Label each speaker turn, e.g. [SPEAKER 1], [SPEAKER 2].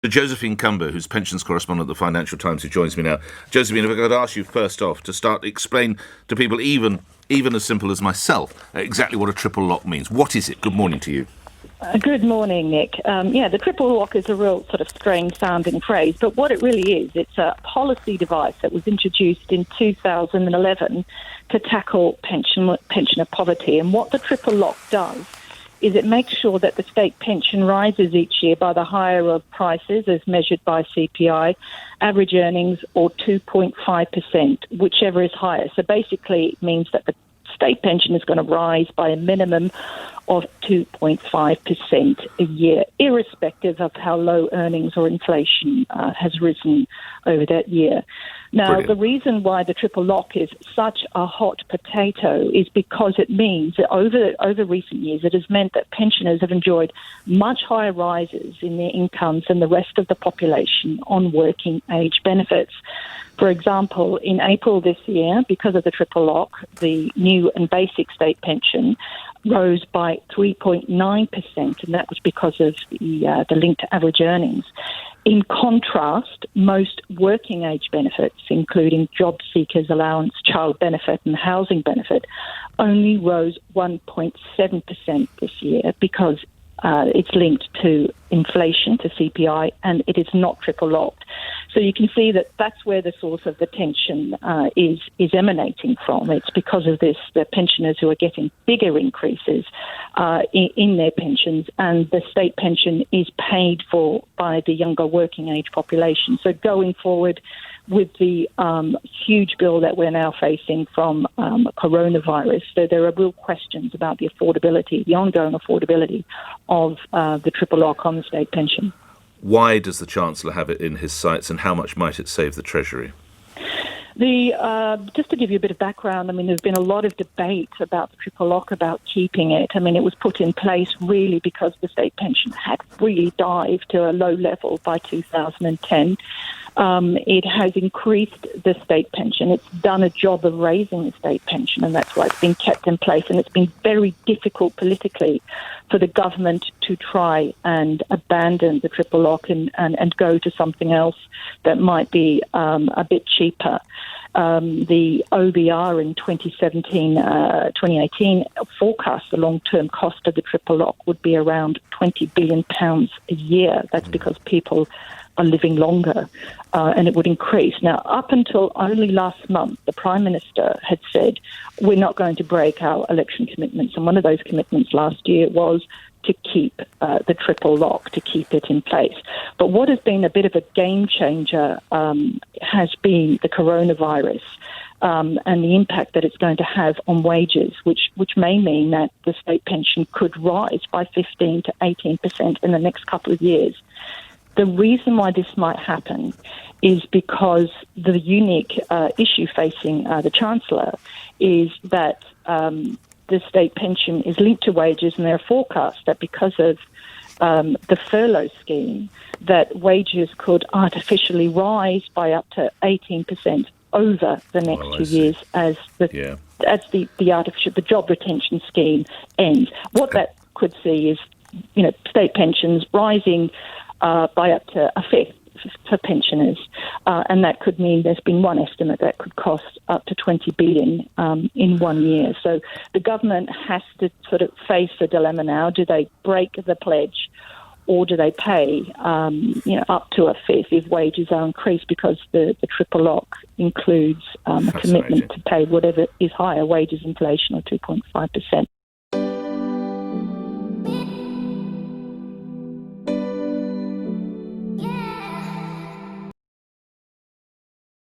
[SPEAKER 1] Josephine Cumber, who's pensions correspondent at the Financial Times, who joins me now. Josephine, if I could ask you first off to explain to people, even as simple as myself, exactly what a triple lock means. What is it? Good morning to you.
[SPEAKER 2] Good morning, Nick. The triple lock is a real sort of strange-sounding phrase, but what it really is, it's a policy device that was introduced in 2011 to tackle pensioner poverty. And what the triple lock does is it makes sure that the state pension rises each year by the higher of prices as measured by CPI, average earnings, or 2.5%, whichever is higher. So basically it means that the state pension is going to rise by a minimum of 2.5% a year, irrespective of how low earnings or inflation has risen over that year. Now,
[SPEAKER 1] Brilliant.
[SPEAKER 2] The reason why the triple lock is such a hot potato is because it means that over recent years, it has meant that pensioners have enjoyed much higher rises in their incomes than the rest of the population on working age benefits. For example, in April this year, because of the triple lock, the new and basic state pension rose by 3.9%, and that was because of the link to average earnings. In contrast, most working age benefits, including job seekers allowance, child benefit and housing benefit, only rose 1.7% this year because it's linked to inflation, to CPI, and it is not triple locked. So you can see that that's where the source of the tension is emanating from. It's because of this, the pensioners who are getting bigger increases in their pensions, and the state pension is paid for by the younger working age population. So going forward with the huge bill that we're now facing from coronavirus, so there are real questions about the affordability, the ongoing affordability of the triple lock on the state pension.
[SPEAKER 1] Why does the Chancellor have it in his sights, and how much might it save the Treasury?
[SPEAKER 2] Just to give you a bit of background, I mean, there's been a lot of debate about the triple lock, about keeping it. I mean, it was put in place really because the state pension had really dived to a low level by 2010. It has increased the state pension. It's done a job of raising the state pension, and that's why it's been kept in place. And it's been very difficult politically for the government to try and abandon the triple lock and go to something else that might be a bit cheaper. The OBR in 2018 forecast the long-term cost of the triple lock would be around £20 billion a year. That's because people are living longer, and it would increase. Now, up until only last month, the Prime Minister had said, we're not going to break our election commitments. And one of those commitments last year was to keep the triple lock, to keep it in place. But what has been a bit of a game changer has been the coronavirus and the impact that it's going to have on wages, which may mean that the state pension could rise by 15 to 18% in the next couple of years. The reason why this might happen is because the unique issue facing the Chancellor is that the state pension is linked to wages, and there are forecasts that because of the furlough scheme, that wages could artificially rise by up to 18% over the next 2 years as the job retention scheme ends. What that could see is, state pensions rising by up to a fifth for pensioners, and that could mean there's been one estimate that could cost up to $20 billion in 1 year. So the government has to sort of face the dilemma now. Do they break the pledge, or do they pay up to a fifth if wages are increased, because the triple lock includes a commitment to pay whatever is higher, wages inflation or 2.5%.